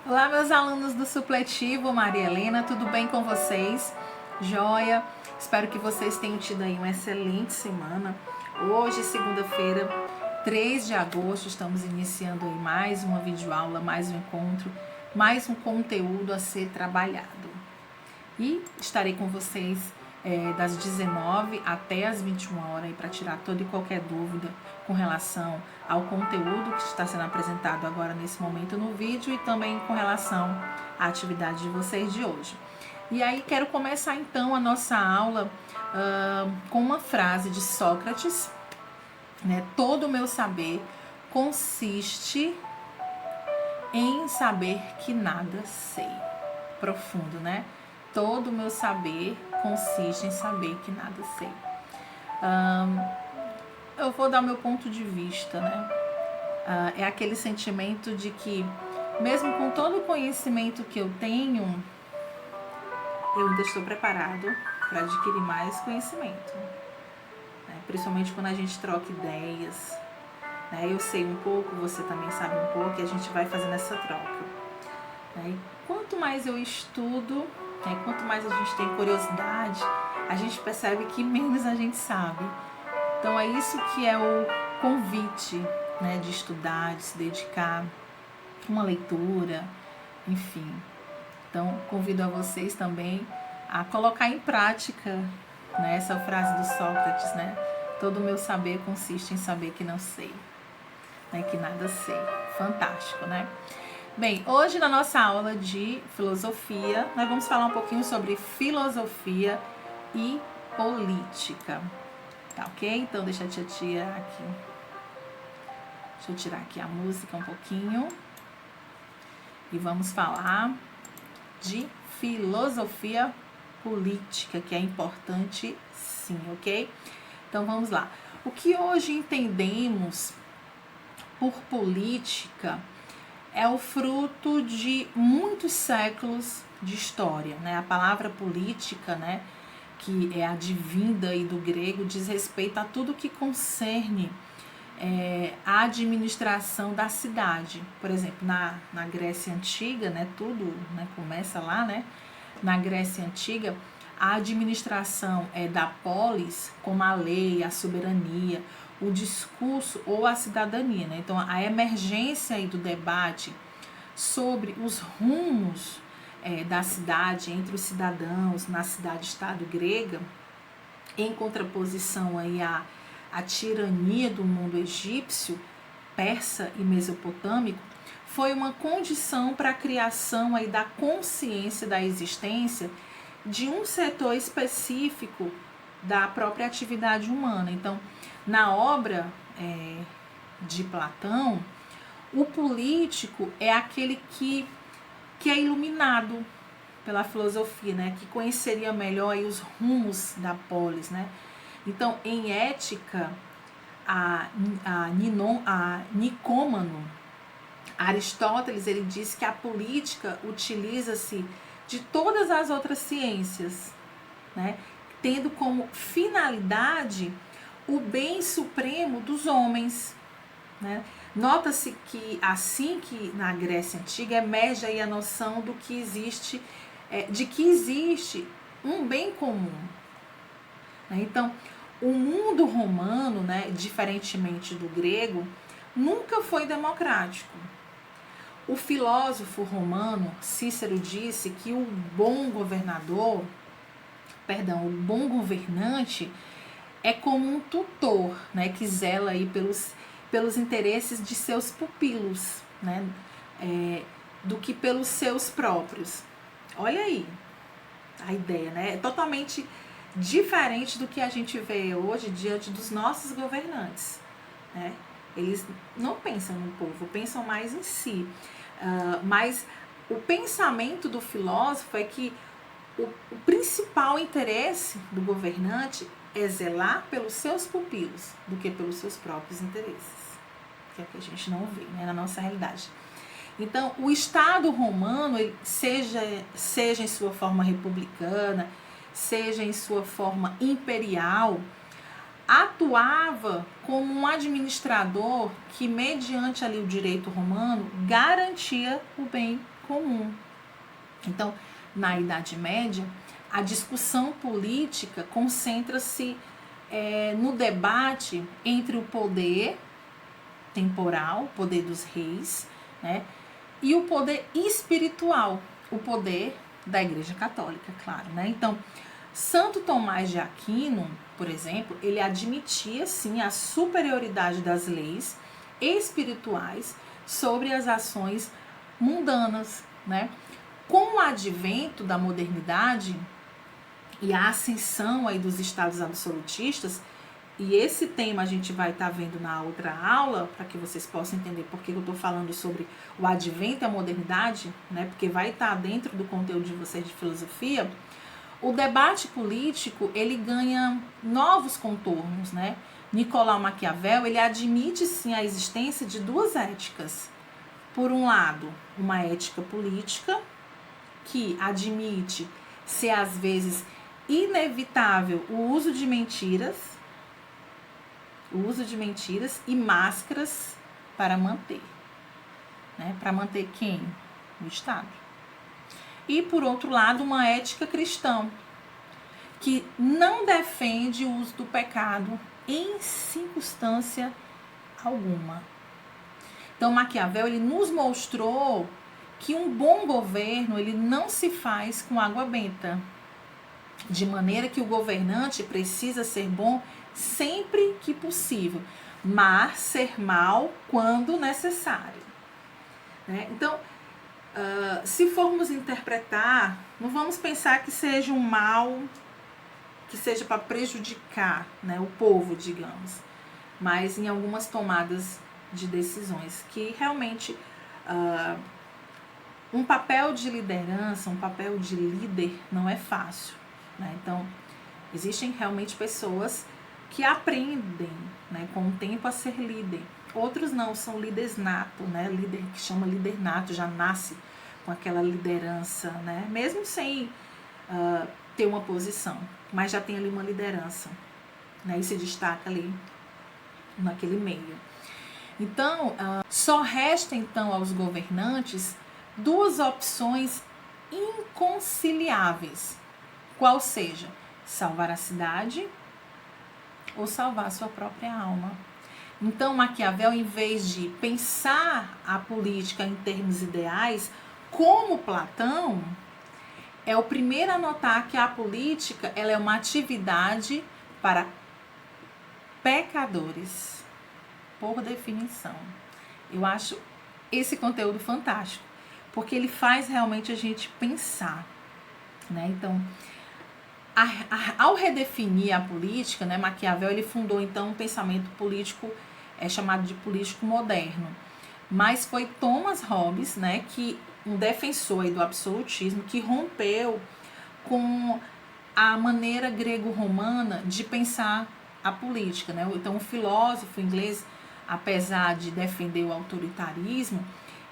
Olá, meus alunos do supletivo, Maria Helena, tudo bem com vocês? Joia? Espero que vocês tenham tido aí uma excelente semana. Hoje, segunda-feira, 3 de agosto, estamos iniciando aí mais uma videoaula, mais um encontro, mais um conteúdo a ser trabalhado. E estarei com vocês das 19 até as 21 horas para tirar toda e qualquer dúvida com relação ao conteúdo que está sendo apresentado agora nesse momento no vídeo e também com relação à atividade de vocês de hoje. E aí quero começar então a nossa aula com uma frase de Sócrates, né? Todo o meu saber consiste em saber que nada sei. Profundo, né? Todo o meu saber consiste em saber que nada sei. Eu vou dar o meu ponto de vista, né? É aquele sentimento de que, mesmo com todo o conhecimento que eu tenho, eu ainda estou preparado para adquirir mais conhecimento. Né? Principalmente quando a gente troca ideias. Né? Eu sei um pouco, você também sabe um pouco, e a gente vai fazendo essa troca. Né? E quanto mais eu estudo, quanto mais a gente tem curiosidade, a gente percebe que menos a gente sabe. Então é isso que é o convite, né, de estudar, de se dedicar, uma leitura, enfim. Então convido a vocês também a colocar em prática, né, essa frase do Sócrates, né? Todo o meu saber consiste em saber que não sei, né, que nada sei. Fantástico, né? Bem, hoje na nossa aula de filosofia, nós vamos falar um pouquinho sobre filosofia e política. Tá ok? Então deixa eu tirar aqui. Deixa eu tirar aqui a música um pouquinho. E vamos falar de filosofia política, que é importante sim, ok? Então vamos lá. O que hoje entendemos por política é o fruto de muitos séculos de história, né? A palavra política, né, que é advinda aí do grego, diz respeito a tudo que concerne a administração da cidade. Por exemplo, na Grécia Antiga, né, tudo, né, começa lá, né? Na Grécia Antiga, a administração da polis, como a lei, a soberania, o discurso ou a cidadania, né? Então, a emergência aí do debate sobre os rumos da cidade entre os cidadãos na cidade-estado grega, em contraposição aí à tirania do mundo egípcio, persa e mesopotâmico, foi uma condição para a criação aí da consciência da existência de um setor específico da própria atividade humana. Então, na obra de Platão, o político é aquele que é iluminado pela filosofia, né? Que conheceria melhor aí os rumos da polis, né? Então, em Ética, a Nicômano, Aristóteles, ele diz que a política utiliza-se de todas as outras ciências, né? Tendo como finalidade o bem supremo dos homens, né? Nota-se que assim que na Grécia Antiga emerge aí a noção do que existe, de que existe um bem comum. Né? Então, o mundo romano, né, diferentemente do grego, nunca foi democrático. O filósofo romano Cícero disse que o bom governante é como um tutor, né, que zela aí pelos interesses de seus pupilos, né, do que pelos seus próprios. Olha aí a ideia, né? É totalmente diferente do que a gente vê hoje diante dos nossos governantes, né? Eles não pensam no povo, pensam mais em si. Mas o pensamento do filósofo é que o principal interesse do governante é zelar pelos seus pupilos do que pelos seus próprios interesses, que é o que a gente não vê, né, na nossa realidade. Então, o Estado romano, seja em sua forma republicana, seja em sua forma imperial, atuava como um administrador que, mediante ali o direito romano, garantia o bem comum. Então, na Idade Média, a discussão política concentra-se no debate entre o poder temporal, o poder dos reis, né, e o poder espiritual, o poder da Igreja Católica, claro, né? Então, Santo Tomás de Aquino, por exemplo, ele admitia sim a superioridade das leis espirituais sobre as ações mundanas, né? Com o advento da modernidade e a ascensão aí dos estados absolutistas, e esse tema a gente vai estar vendo na outra aula, para que vocês possam entender por que eu estou falando sobre o advento e a modernidade, né? Porque vai estar dentro do conteúdo de vocês de filosofia. O debate político, ele ganha novos contornos, né? Nicolau Maquiavel, ele admite sim a existência de duas éticas. Por um lado, uma ética política, que admite ser às vezes inevitável o uso de mentiras e máscaras para manter. Né? Para manter quem? O Estado. E, por outro lado, uma ética cristã, que não defende o uso do pecado em circunstância alguma. Então, Maquiavel, ele nos mostrou que um bom governo, ele não se faz com água benta, de maneira que o governante precisa ser bom sempre que possível, mas ser mal quando necessário. Né? Então, se formos interpretar, não vamos pensar que seja um mal que seja para prejudicar, né, o povo, digamos, mas em algumas tomadas de decisões que realmente um papel de liderança, um papel de líder não é fácil, né? Então, existem realmente pessoas que aprendem, né, com o tempo a ser líder. Outros não, são líderes nato, né? Líder que chama líder nato, já nasce com aquela liderança, né? Mesmo sem ter uma posição, mas já tem ali uma liderança, né? E se destaca ali naquele meio. Então, só resta então aos governantes duas opções inconciliáveis, qual seja, salvar a cidade ou salvar a sua própria alma. Então, Maquiavel, em vez de pensar a política em termos ideais, como Platão, é o primeiro a notar que a política ela é uma atividade para pecadores, por definição. Eu acho esse conteúdo fantástico, porque ele faz realmente a gente pensar, né? Então, ao redefinir a política, né, Maquiavel ele fundou então um pensamento político chamado de político moderno. Mas foi Thomas Hobbes, né, que um defensor aí do absolutismo, que rompeu com a maneira grego-romana de pensar a política, né? Então, o filósofo inglês, apesar de defender o autoritarismo,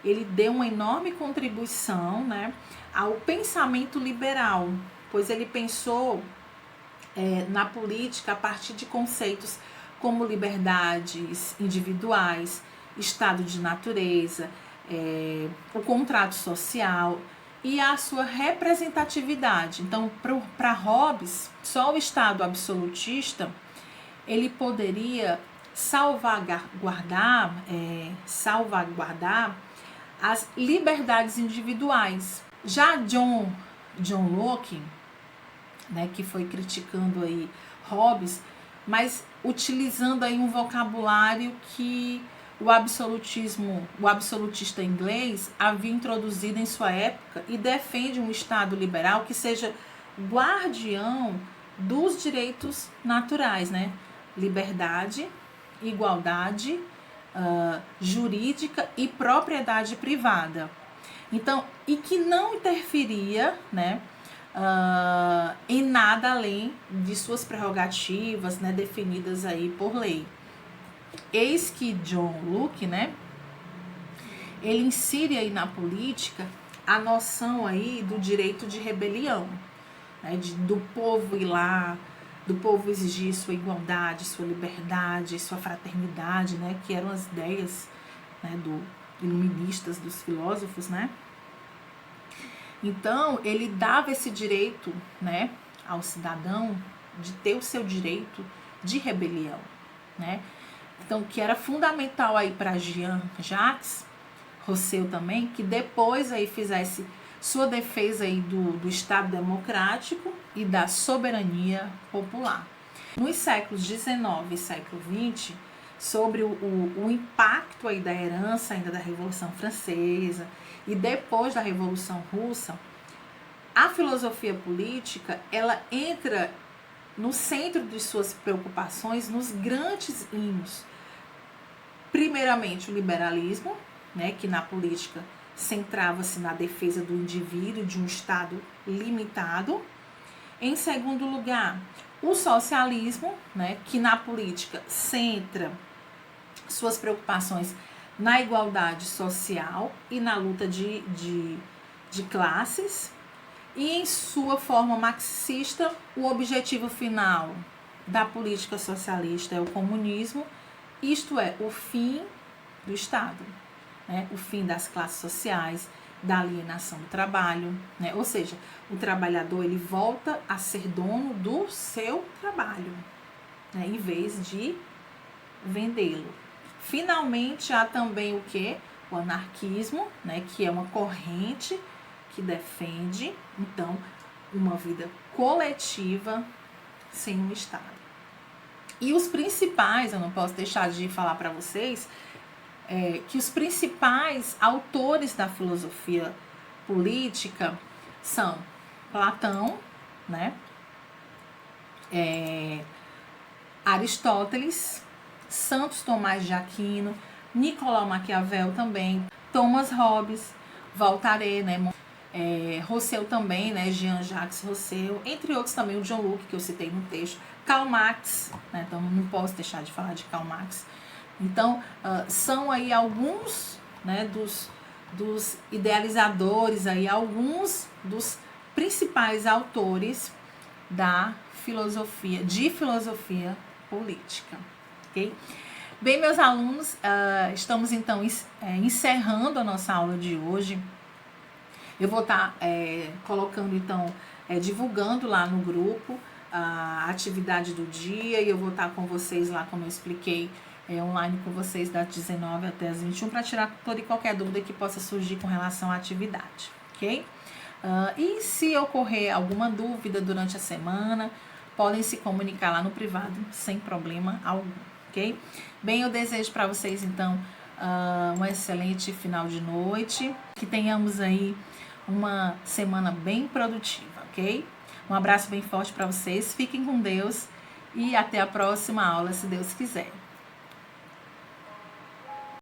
ele deu uma enorme contribuição, né, ao pensamento liberal, pois ele pensou na política a partir de conceitos como liberdades individuais, estado de natureza, o contrato social e a sua representatividade. Então, para Hobbes, só o Estado absolutista ele poderia salvaguardar as liberdades individuais. Já John Locke, né, que foi criticando aí Hobbes, mas utilizando aí um vocabulário que o absolutista inglês havia introduzido em sua época e defende um Estado liberal que seja guardião dos direitos naturais, né? Liberdade, igualdade jurídica e propriedade privada. Então, e que não interferia, né, em nada além de suas prerrogativas, né, definidas aí por lei. Eis que John Locke, né, ele insere aí na política a noção aí do direito de rebelião, né, do povo ir lá, do povo exigir sua igualdade, sua liberdade, sua fraternidade, né, que eram as ideias, né, iluministas, dos filósofos, né? Então, ele dava esse direito, né, ao cidadão de ter o seu direito de rebelião, né? Então, que era fundamental aí para Jean-Jacques Rousseau também, que depois aí fizesse sua defesa aí do Estado democrático e da soberania popular. Nos séculos XIX e século XX, sobre o impacto aí da herança ainda da Revolução Francesa e depois da Revolução Russa, a filosofia política, ela entra no centro de suas preocupações nos grandes hinos. Primeiramente, o liberalismo, né, que na política centrava-se na defesa do indivíduo, de um Estado limitado. Em segundo lugar, o socialismo, né, que na política centra suas preocupações na igualdade social e na luta de classes. E em sua forma marxista, o objetivo final da política socialista é o comunismo, isto é, o fim do Estado, né? O fim das classes sociais, da alienação do trabalho, né? Ou seja, o trabalhador ele volta a ser dono do seu trabalho, né? Em vez de vendê-lo. Finalmente, há também o que? O anarquismo, né? Que é uma corrente que defende, então, uma vida coletiva sem um Estado. E os principais, eu não posso deixar de falar para vocês, que os principais autores da filosofia política são Platão, né? Aristóteles, Santos Tomás de Aquino, Nicolau Maquiavel também, Thomas Hobbes, Voltaire, né? Rousseau também, né? Jean-Jacques Rousseau, entre outros também o John Locke, que eu citei no texto, Karl Marx, né? Então não posso deixar de falar de Karl Marx. Então, são aí alguns, né, dos idealizadores, aí, alguns dos principais autores da filosofia política, ok? Bem, meus alunos, estamos então encerrando a nossa aula de hoje. Eu vou estar colocando, então, divulgando lá no grupo a atividade do dia, e eu vou estar com vocês lá, como eu expliquei, online com vocês das 19 até as 21, para tirar toda e qualquer dúvida que possa surgir com relação à atividade, ok? E se ocorrer alguma dúvida durante a semana, podem se comunicar lá no privado, sem problema algum, ok? Bem, eu desejo para vocês, então, um excelente final de noite, que tenhamos aí uma semana bem produtiva, ok? Um abraço bem forte para vocês, fiquem com Deus e até a próxima aula, se Deus quiser.